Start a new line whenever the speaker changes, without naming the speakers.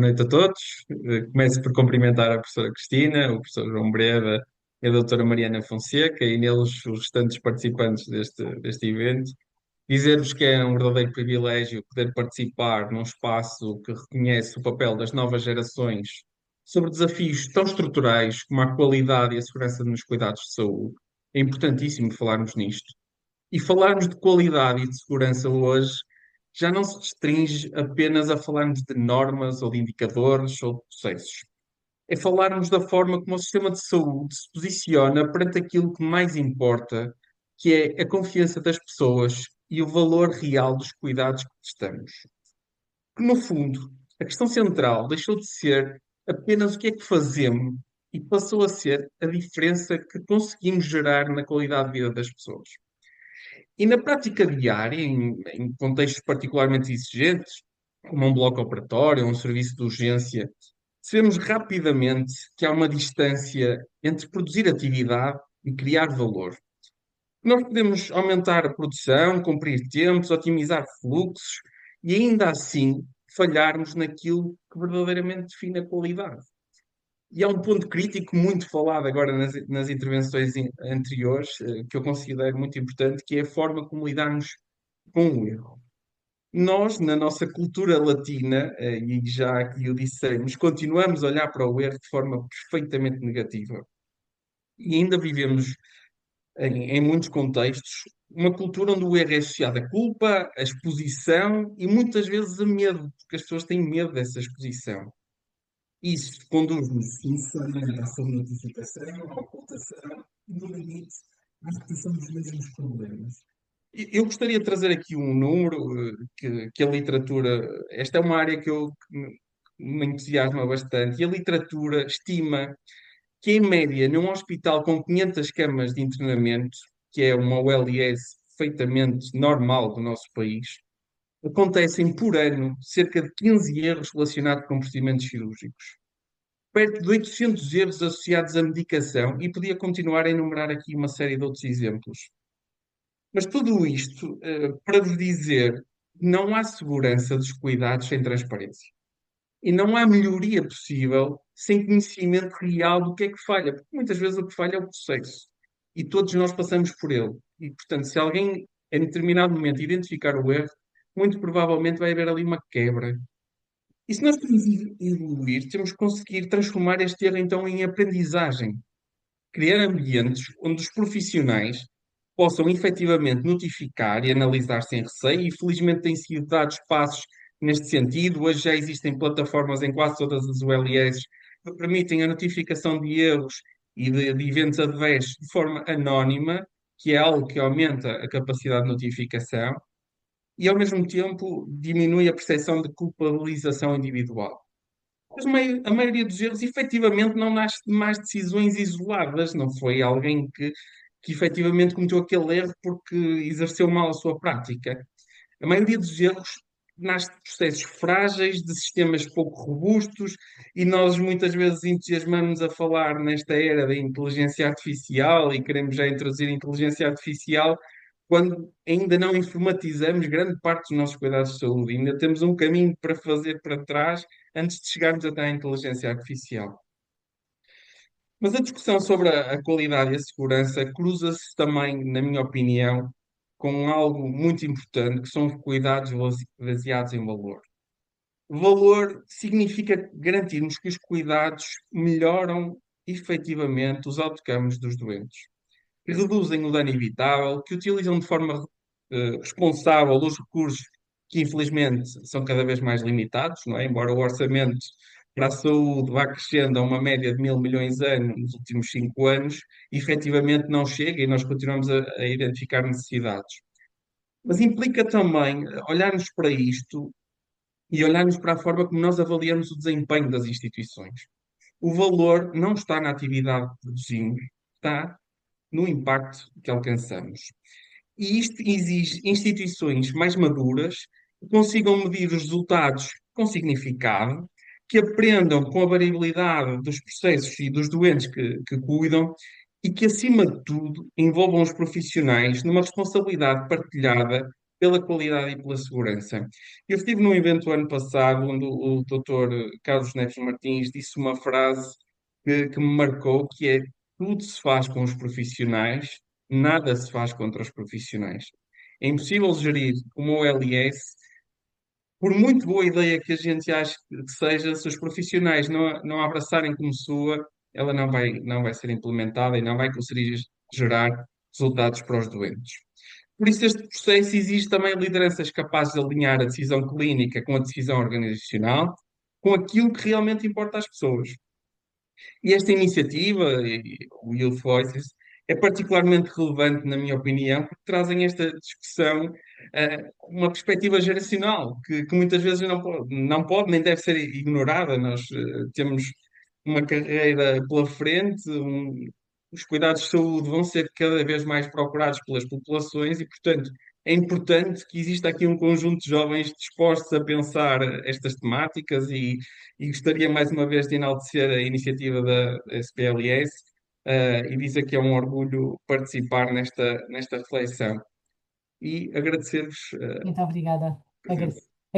Noite a todos. Começo por cumprimentar a professora Cristina, o professor João Breda e a doutora Mariana Fonseca e neles os restantes participantes deste evento. Dizer-vos que é um verdadeiro privilégio poder participar num espaço que reconhece o papel das novas gerações sobre desafios tão estruturais como a qualidade e a segurança nos cuidados de saúde. É importantíssimo falarmos nisto. E falarmos de qualidade e de segurança hoje já não se restringe apenas a falarmos de normas ou de indicadores ou de processos. É falarmos da forma como o sistema de saúde se posiciona perante aquilo que mais importa, que é a confiança das pessoas e o valor real dos cuidados que prestamos. Que, no fundo, a questão central deixou de ser apenas o que é que fazemos e passou a ser a diferença que conseguimos gerar na qualidade de vida das pessoas. E na prática diária, em contextos particularmente exigentes, como um bloco operatório, um serviço de urgência, percebemos rapidamente que há uma distância entre produzir atividade e criar valor. Nós podemos aumentar a produção, cumprir tempos, otimizar fluxos e ainda assim falharmos naquilo que verdadeiramente define a qualidade. E há um ponto crítico muito falado agora nas intervenções anteriores, que eu considero muito importante, que é a forma como lidarmos com o erro. Nós, na nossa cultura latina, e já aqui o dissemos, continuamos a olhar para o erro de forma perfeitamente negativa. E ainda vivemos, em muitos contextos, uma cultura onde o erro é associado à culpa, à exposição e muitas vezes a medo, porque as pessoas têm medo dessa exposição. Isso conduz-nos necessariamente à somatificação, à ocultação e, no limite, à repetição dos mesmos problemas. Eu gostaria de trazer aqui um número que a literatura. Esta é uma área que me entusiasma bastante, e a literatura estima que, em média, num hospital com 500 camas de internamento, que é uma OLS perfeitamente normal do nosso país, acontecem por ano cerca de 15 erros relacionados com procedimentos cirúrgicos, perto de 800 erros associados à medicação, e podia continuar a enumerar aqui uma série de outros exemplos. Mas tudo isto, para vos dizer, que não há segurança dos cuidados sem transparência. E não há melhoria possível sem conhecimento real do que é que falha, porque muitas vezes o que falha é o processo. E todos nós passamos por ele. E, portanto, se alguém, em determinado momento, identificar o erro, muito provavelmente vai haver ali uma quebra. E se nós queremos evoluir, temos que conseguir transformar este erro então em aprendizagem, criar ambientes onde os profissionais possam efetivamente notificar e analisar sem receio, e felizmente têm sido dados passos neste sentido. Hoje já existem plataformas em quase todas as ULS que permitem a notificação de erros e de eventos adversos de forma anónima, que é algo que aumenta a capacidade de notificação e, ao mesmo tempo, diminui a percepção de culpabilização individual. Mas a maioria dos erros, efetivamente, não nasce de más decisões isoladas. Não foi alguém que efetivamente cometeu aquele erro porque exerceu mal a sua prática. A maioria dos erros nasce de processos frágeis, de sistemas pouco robustos, e nós muitas vezes entusiasmamos a falar nesta era da inteligência artificial e queremos já introduzir a inteligência artificial quando ainda não informatizamos grande parte dos nossos cuidados de saúde. Ainda temos um caminho para fazer para trás antes de chegarmos até à inteligência artificial. Mas a discussão sobre a qualidade e a segurança cruza-se também, na minha opinião, com algo muito importante, que são os cuidados baseados em valor. O valor significa garantirmos que os cuidados melhoram efetivamente os outcomes dos doentes, que reduzem o dano evitável, que utilizam de forma responsável os recursos que infelizmente são cada vez mais limitados, não é? Embora o orçamento para a saúde vá crescendo a uma média de 1.000 milhões ano nos últimos 5 anos, efetivamente não chega e nós continuamos a identificar necessidades. Mas implica também olharmos para isto e olharmos para a forma como nós avaliamos o desempenho das instituições. O valor não está na atividade que produzimos, está no impacto que alcançamos. E isto exige instituições mais maduras que consigam medir os resultados com significado, que aprendam com a variabilidade dos processos e dos doentes que cuidam e que, acima de tudo, envolvam os profissionais numa responsabilidade partilhada pela qualidade e pela segurança. Eu estive num evento ano passado onde o Dr. Carlos Neves Martins disse uma frase que me marcou, que é: tudo se faz com os profissionais, nada se faz contra os profissionais. É impossível gerir uma OLS, por muito boa ideia que a gente ache que seja, se os profissionais não a abraçarem como sua, ela não vai ser implementada e não vai conseguir gerar resultados para os doentes. Por isso, este processo exige também lideranças capazes de alinhar a decisão clínica com a decisão organizacional, com aquilo que realmente importa às pessoas. E esta iniciativa, e o Youth Voices, é particularmente relevante, na minha opinião, porque trazem esta discussão, uma perspectiva geracional, que muitas vezes não pode nem deve ser ignorada. Nós temos uma carreira pela frente, os cuidados de saúde vão ser cada vez mais procurados pelas populações e, portanto, é importante que exista aqui um conjunto de jovens dispostos a pensar estas temáticas e gostaria mais uma vez de enaltecer a iniciativa da SPLS, e dizer que é um orgulho participar nesta reflexão. E agradecer-vos,
Muito obrigada.
a presença.